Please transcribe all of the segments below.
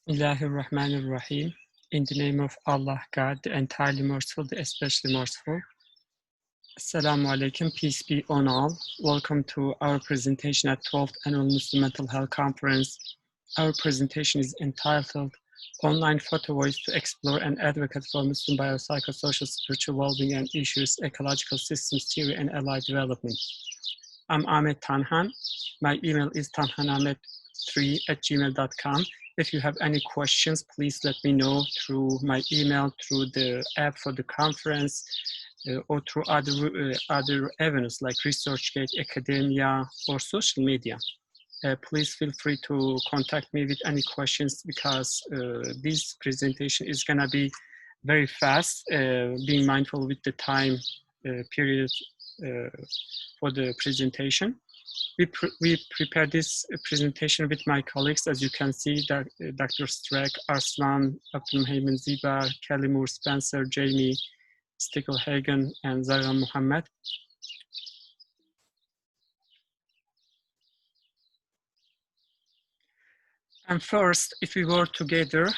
Bismillahirrahmanirrahim. In the name of Allah, God, the entirely merciful, the especially merciful. Assalamu alaikum, peace be on all. Welcome to our presentation at 12th Annual Muslim Mental Health Conference. Our presentation is entitled Online Photovoice to Explore and Advocate for Muslim Biopsychosocial Spiritual Wellbeing and Issues, Ecological Systems Theory and Allied Development. I'm Ahmet Tanhan. My email is tanhanahmet3@gmail.com. If you have any questions, please let me know through my email, through the app for the conference, or through other avenues like ResearchGate, academia, or social media. Please feel free to contact me with any questions because this presentation is going to be very fast, being mindful with the time period for the presentation. We prepared this presentation with my colleagues. As you can see, Dr. Streck, Arslan, Abdulmuhaymin Ziba, Kelly Moore Spencer, Jamie Stickelhagen, and Zara Muhammad. And first, if we were together,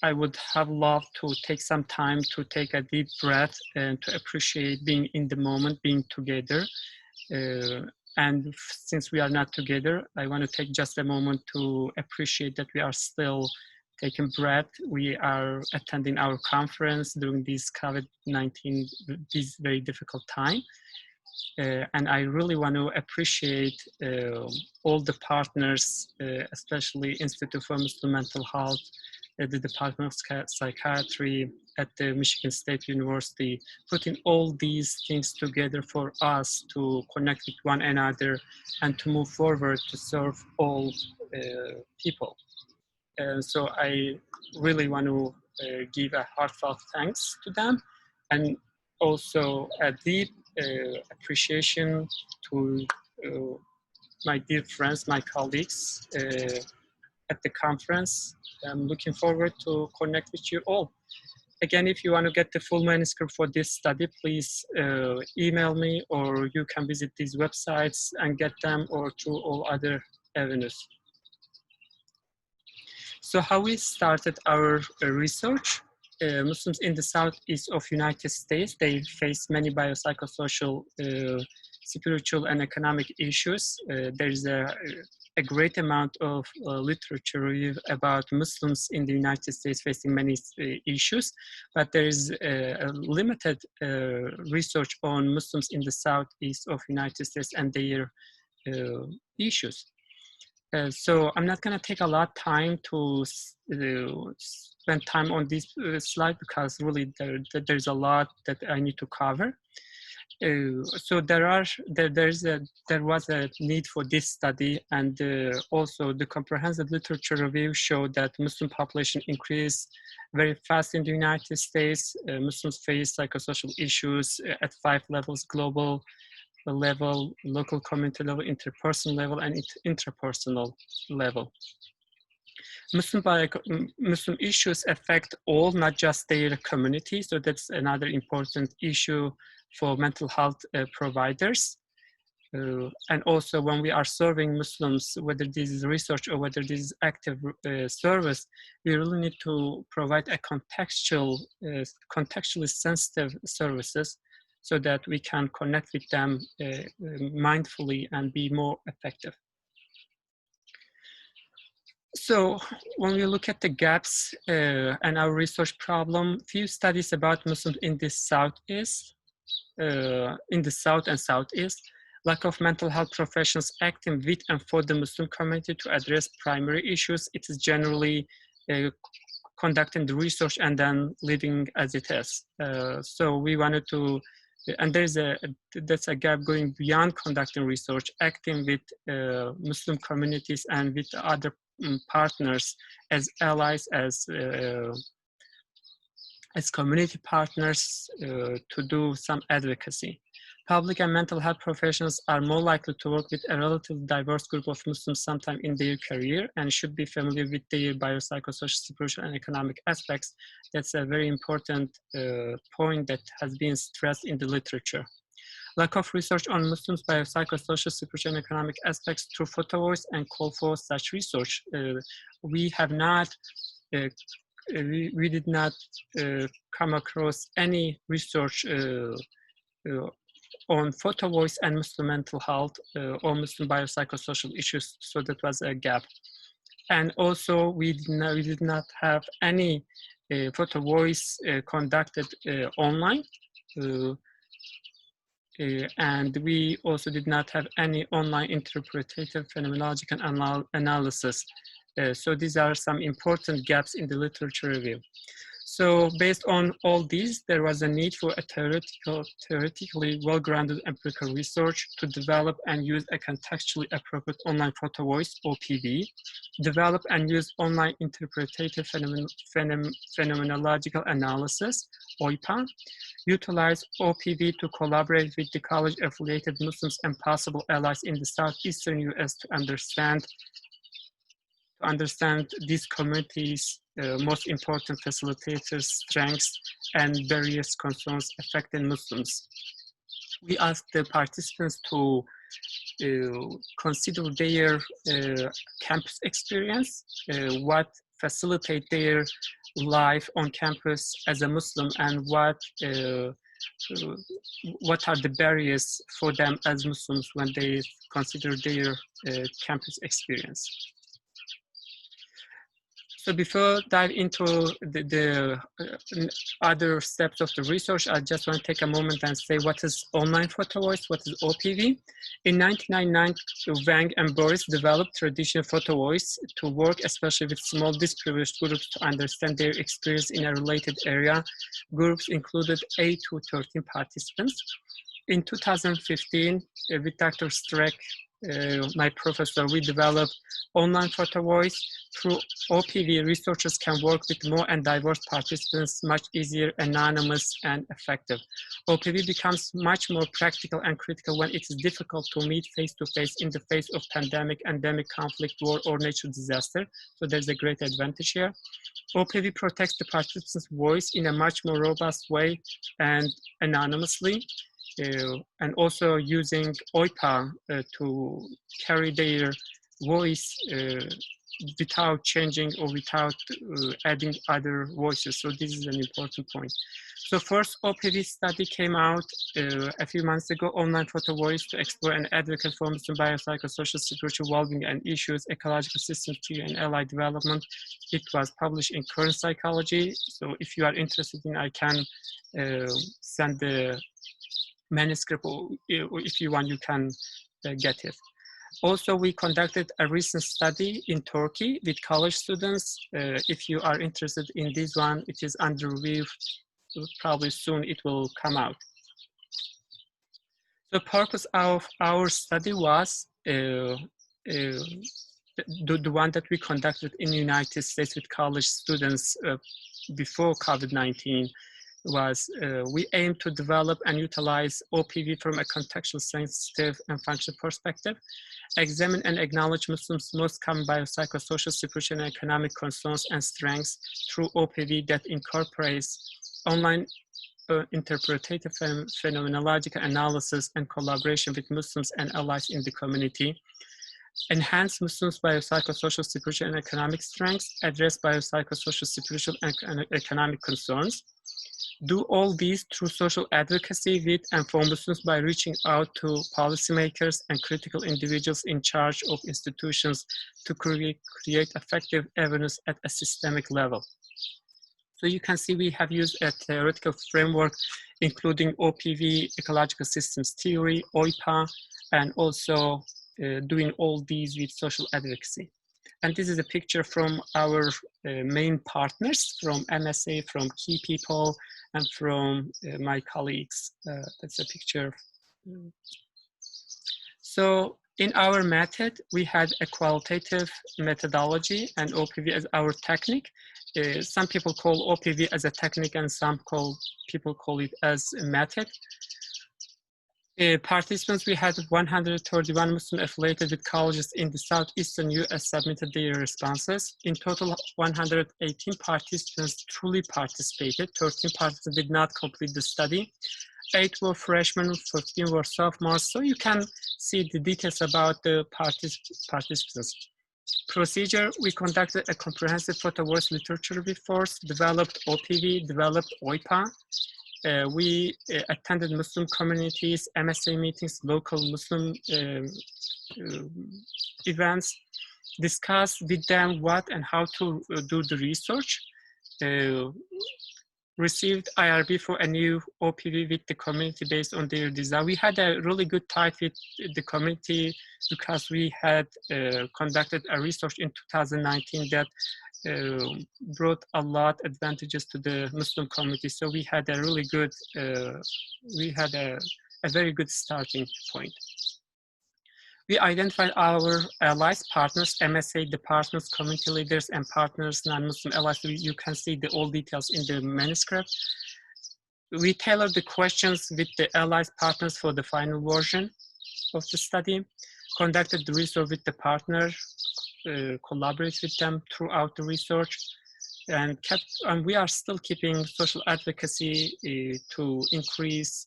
I would have loved to take some time to take a deep breath and to appreciate being in the moment, being together. And since we are not together, I want to take just a moment to appreciate that we are still taking breath. We are attending our conference during this COVID-19, this very difficult time. And I really want to appreciate all the partners, especially Institute for Muslim Mental Health, the Department of Psychiatry at the Michigan State University, putting all these things together for us to connect with one another and to move forward to serve all people. So I really want to give a heartfelt thanks to them, and also a deep appreciation to my dear friends, my colleagues at the conference. I'm looking forward to connect with you all. Again, if you want to get the full manuscript for this study, please email me, or you can visit these websites and get them, or through all other avenues. So how we started our research, Muslims in the southeast of United States, they face many biopsychosocial, spiritual and economic issues. There is a great amount of literature review about Muslims in the United States facing many issues, but there is a limited research on Muslims in the southeast of United States and their issues. So I'm not going to take a lot of time to spend time on this slide because really there's a lot that I need to cover. So there was a need for this study, and also the comprehensive literature review showed that Muslim population increased very fast in the United States. Muslims face psychosocial issues at 5 levels: global level, local community level, interpersonal level, and intrapersonal level. Muslim issues affect all, not just their community. So that's another important issue for mental health providers. And also when we are serving Muslims, whether this is research or whether this is active service, we really need to provide a contextually sensitive services so that we can connect with them mindfully and be more effective. So when we look at the gaps and our research problem, few studies about Muslims in the Southeast, in the South and Southeast, lack of mental health professionals acting with and for the Muslim community to address primary issues. It is generally conducting the research and then leaving as it is. So we wanted to, and that's a gap going beyond conducting research, acting with Muslim communities and with other partners as allies, as community partners to do some advocacy. Public and mental health professionals are more likely to work with a relatively diverse group of Muslims sometime in their career and should be familiar with their biopsychosocial, spiritual, and economic aspects. That's a very important point that has been stressed in the literature. lack of research on Muslims biopsychosocial, spiritual, and economic aspects through Photovoice, and call for such research. We have not, we did not come across any research on Photovoice and Muslim mental health or Muslim biopsychosocial issues, so that was a gap. And also we did not have any Photovoice conducted online. And we also did not have any online interpretative phenomenological analysis. So these are some important gaps in the literature review. So based on all these, there was a need for a theoretically well-grounded empirical research to develop and use a contextually appropriate online Photovoice, OPV, develop and use online interpretative phenomenological analysis, OIPA, utilize OPV to collaborate with the college-affiliated Muslims and possible allies in the southeastern US to understand these communities' most important facilitators, strengths, and various concerns affecting Muslims. We asked the participants to consider their campus experience, what facilitate their life on campus as a Muslim, and what are the barriers for them as Muslims when they consider their campus experience. So before dive into the other steps of the research, I just want to take a moment and say what is online Photovoice, what is OPV. In 1999, Wang and Boris developed traditional Photovoice to work especially with small disprivileged groups to understand their experience in a related area. Groups included 8 to 13 participants. In 2015, with Dr. Streck, my professor, we developed online Photovoice. Through OPV, researchers can work with more and diverse participants, much easier, anonymous, and effective. OPV becomes much more practical and critical when it is difficult to meet face-to-face in the face of pandemic, endemic conflict, war, or natural disaster. So there's a great advantage here. OPV protects the participant's voice in a much more robust way and anonymously. And also using OIPA to carry their voice without changing or without adding other voices. So this is an important point. So first OPV study came out a few months ago, online Photovoice to explore and advocate for Muslim biopsychosocial, spiritual well-being and issues, ecological systems theory and allied development. It was published in Current Psychology. So if you are interested in, I can send the manuscript, or if you want, you can get it. Also, we conducted a recent study in Turkey with college students. If you are interested in this one, it is under review. Probably soon it will come out. The purpose of our study was the one that we conducted in the United States with college students before COVID-19. Was we aim to develop and utilize OPV from a contextual, sensitive, and functional perspective, examine and acknowledge Muslims' most common biopsychosocial, spiritual, and economic concerns and strengths through OPV that incorporates online interpretative phenomenological analysis and collaboration with Muslims and allies in the community, enhance Muslims' biopsychosocial, spiritual, and economic strengths, address biopsychosocial, spiritual, and economic concerns, do all these through social advocacy with and for Muslims by reaching out to policymakers and critical individuals in charge of institutions to create effective awareness at a systemic level. So you can see we have used a theoretical framework, including OPV, ecological systems theory, OIPA, and also doing all these with social advocacy. And this is a picture from our main partners, from MSA, from key people, and from my colleagues. That's a picture. So in our method, we had a qualitative methodology and OPV as our technique. Some people call OPV as a technique and some people call it as a method. Participants, we had 131 Muslim affiliated with colleges in the southeastern US submitted their responses. In total, 118 participants truly participated. 13 participants did not complete the study. 8 were freshmen, 15 were sophomores. So you can see the details about the participants. Procedure, we conducted a comprehensive Photovoice literature review course, developed OPV, developed OIPA. We attended Muslim communities, MSA meetings, local Muslim events, discussed with them what and how to do the research, received IRB for a new OPV with the community based on their design. We had a really good tie with the community because we had conducted a research in 2019 that brought a lot of advantages to the Muslim community. So we had a really good, a very good starting point. We identified our allies, partners, MSA departments, community leaders, and partners, non-Muslim allies. You can see all details in the manuscript. We tailored the questions with the allies, partners for the final version of the study, conducted the research with the partner, collaborated with them throughout the research, and we are still keeping social advocacy to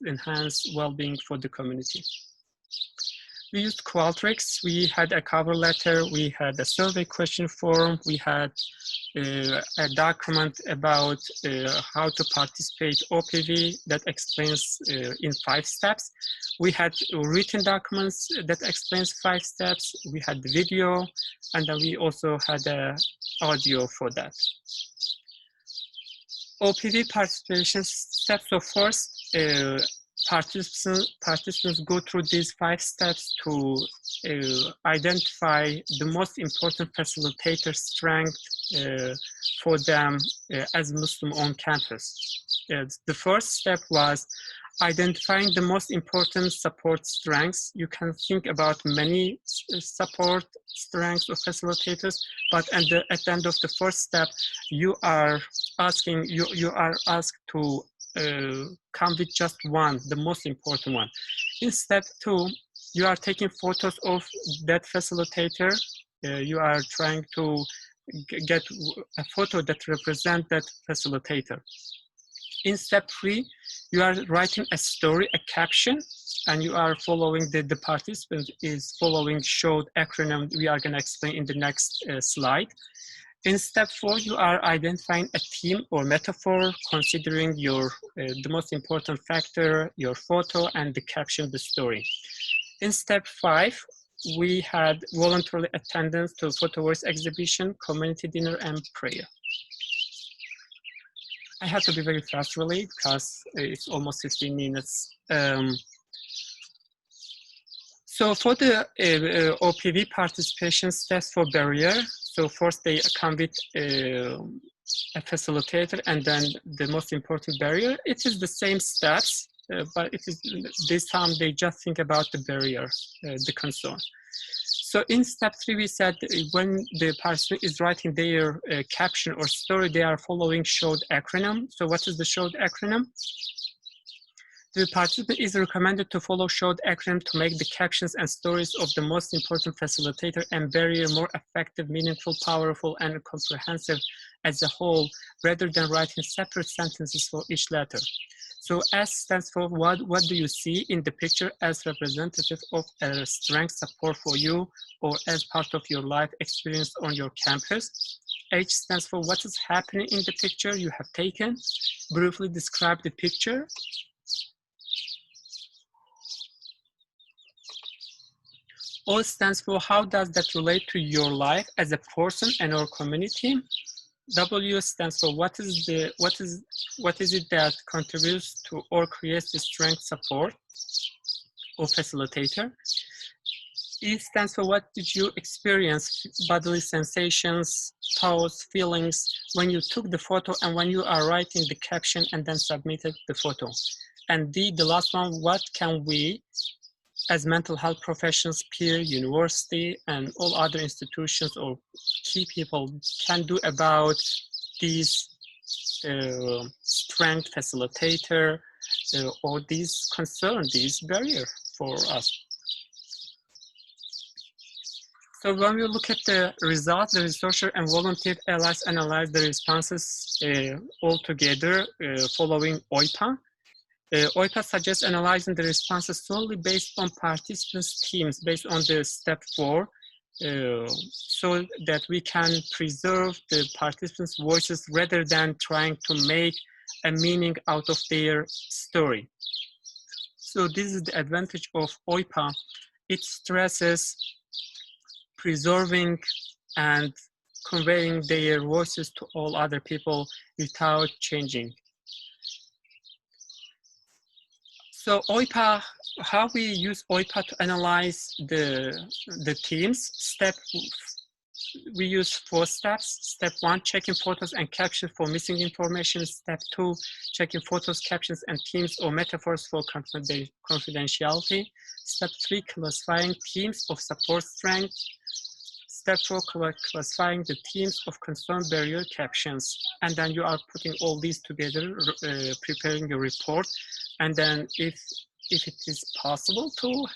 enhance well-being for the community. We used Qualtrics. We had a cover letter. We had a survey question form. We had a document about how to participate OPV that explains in 5 steps. We had written documents that explains 5 steps. We had the video, and then we also had audio for that. OPV participation steps. So first, participants go through these 5 steps to identify the most important facilitator strength for them as Muslim on campus. The first step was identifying the most important support strengths. You can think about many support strengths of facilitators, but at the end of the first step, you are asked to come with just one, the most important one. In step 2, you are taking photos of that facilitator. You are trying to get a photo that represents that facilitator. In step 3, you are writing a story, a caption, and you are following the participant is following showed acronym we are going to explain in the next slide. In step 4, you are identifying a theme or metaphor, considering the most important factor, your photo, and the caption, the story. In step 5, we had voluntary attendance to Photovoice exhibition, community dinner, and prayer. I have to be very fast, really, because it's almost 15 minutes. So for the OPV participation steps for barrier, so first they come with a facilitator, and then the most important barrier. It is the same steps, but it is this time they just think about the barrier, the concern. So in step 3, we said when the participant is writing their caption or story, they are following showed acronym. So what is the showed acronym? The participant is recommended to follow showed acronym to make the captions and stories of the most important facilitator and barrier more effective, meaningful, powerful, and comprehensive as a whole, rather than writing separate sentences for each letter. So S stands for what do you see in the picture as representative of a strength support for you or as part of your life experience on your campus. H stands for what is happening in the picture you have taken. Briefly describe the picture. O stands for how does that relate to your life as a person and our community. W stands for what is it that contributes to or creates the strength support or facilitator. E stands for what did you experience, bodily sensations, thoughts, feelings when you took the photo and when you are writing the caption and then submitted the photo. And D, the last one, what can we as mental health professionals, peer, university, and all other institutions or key people can do about these strength facilitator or these concern, these barrier for us. So when we look at the results, the researcher and volunteer allies analyze the responses all together following OIPA. OIPA suggests analyzing the responses solely based on participants' teams, based on the step 4, so that we can preserve the participants' voices rather than trying to make a meaning out of their story. So this is the advantage of OIPA. It stresses preserving and conveying their voices to all other people without changing. So OIPA, how we use OIPA to analyze the themes. We use 4 steps. Step 1, checking photos and captions for missing information. Step 2, checking photos, captions, and themes or metaphors for confidentiality. Step 3, classifying themes of support strength. Step 4, classifying the themes of concern barrier captions. And then you are putting all these together, preparing your report. And then if it is possible to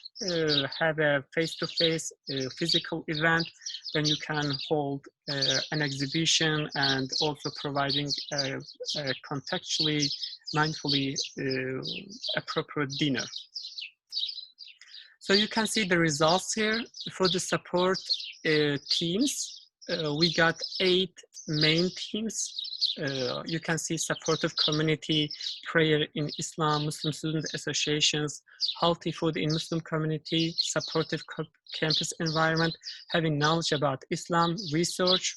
have a face-to-face physical event, then you can hold an exhibition and also providing a contextually, mindfully appropriate dinner. So you can see the results here. For the support teams, we got 8 main teams. You can see supportive community, prayer in Islam, Muslim student associations, healthy food in Muslim community, supportive campus environment, having knowledge about Islam, research,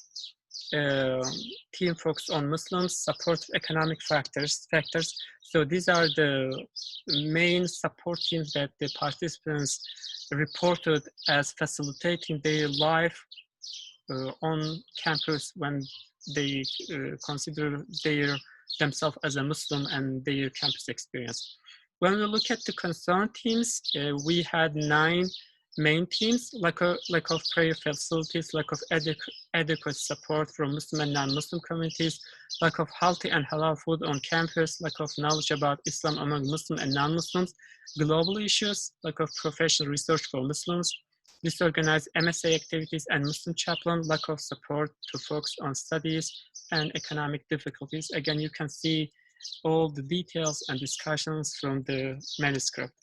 team focus on Muslims, supportive economic factors. So these are the main support teams that the participants reported as facilitating their life on campus when they consider themselves as a Muslim and their campus experience. When we look at the concern teams, we had 9 main themes: lack of prayer facilities, lack of adequate support from Muslim and non-Muslim communities, lack of healthy and halal food on campus, lack of knowledge about Islam among Muslim and non-Muslims, global issues, lack of professional research for Muslims, disorganized MSA activities and Muslim chaplain, lack of support to focus on studies, and economic difficulties. Again, you can see all the details and discussions from the manuscript.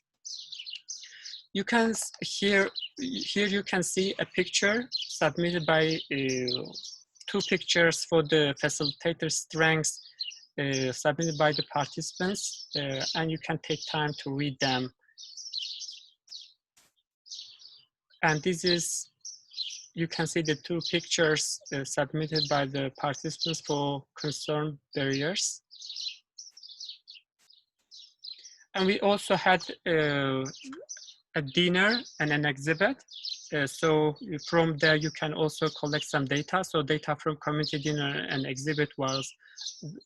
You can here you can see a picture submitted by 2 pictures for the facilitator strengths submitted by the participants, and you can take time to read them. And this is, you can see the 2 pictures submitted by the participants for concern barriers. And we also had a dinner and an exhibit. So from there, you can also collect some data. So data from community dinner and exhibit was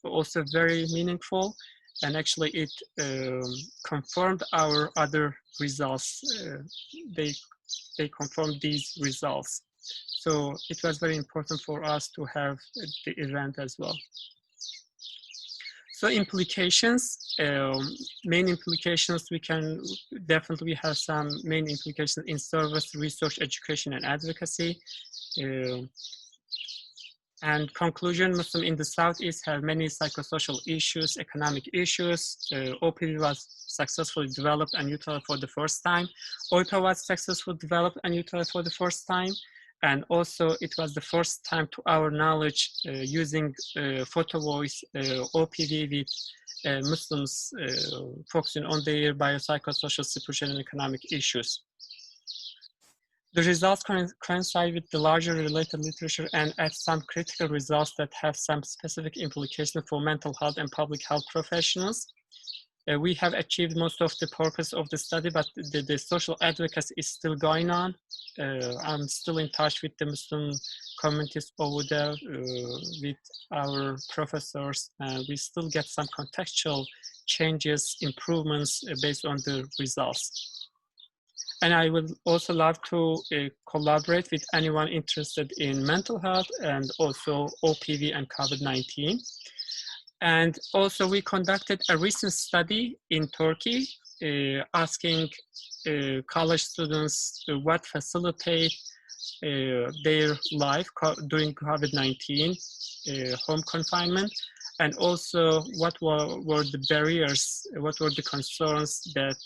also very meaningful. And actually it confirmed our other results. They confirmed these results. So it was very important for us to have the event as well. So implications, main implications, we can definitely have some main implications in service, research, education, and advocacy. And conclusion, Muslims in the Southeast have many psychosocial issues, economic issues. OPV was successfully developed and utilized for the first time. OIPA was successfully developed and utilized for the first time. And also it was the first time to our knowledge using Photovoice OPV with Muslims focusing on their biopsychosocial, spiritual, and economic issues. The results coincide with the larger related literature and add some critical results that have some specific implications for mental health and public health professionals. We have achieved most of the purpose of the study, but the social advocacy is still going on. I'm still in touch with the Muslim communities over there, with our professors, and we still get some contextual changes, improvements based on the results. And I would also love to collaborate with anyone interested in mental health and also OPV and COVID-19. And also we conducted a recent study in Turkey asking college students what facilitate their life during COVID-19 home confinement. and also what were the barriers, what were the concerns that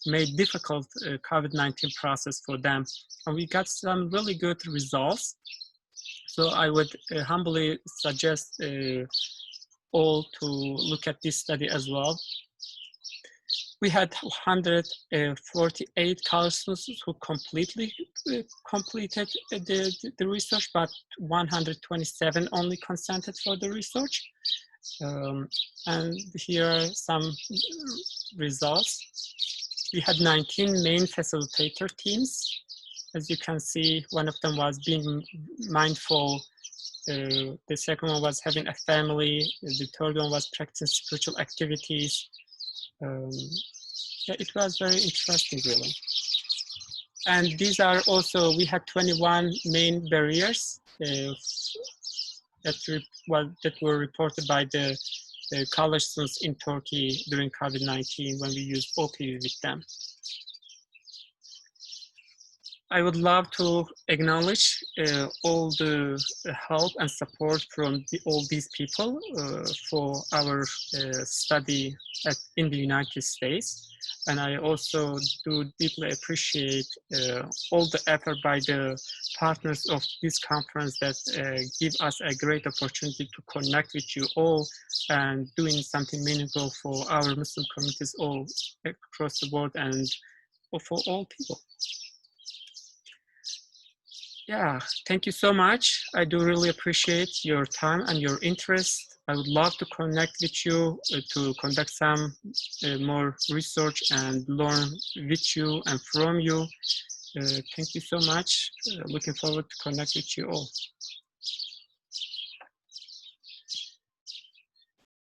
made difficult COVID-19 process for them. And we got some really good results. So I would humbly suggest all to look at this study as well. We had 148 college students who completed the research, but 127 only consented for the research. And here are some results. We had 19 main facilitator teams. As you can see, one of them was being mindful. The second one was having a family. The third one was practicing spiritual activities. Yeah, it was very interesting, really. And these are also, we had 21 main barriers that were reported by the college students in Turkey during COVID-19 when we used OPV with them. I would love to acknowledge all the help and support from all these people for our study in the United States. And I also do deeply appreciate all the effort by the partners of this conference that give us a great opportunity to connect with you all and doing something meaningful for our Muslim communities all across the world and for all people. Yeah, thank you so much. I do really appreciate your time and your interest. I would love to connect with you to conduct some more research and learn with you and from you. Thank you so much. Looking forward to connect with you all.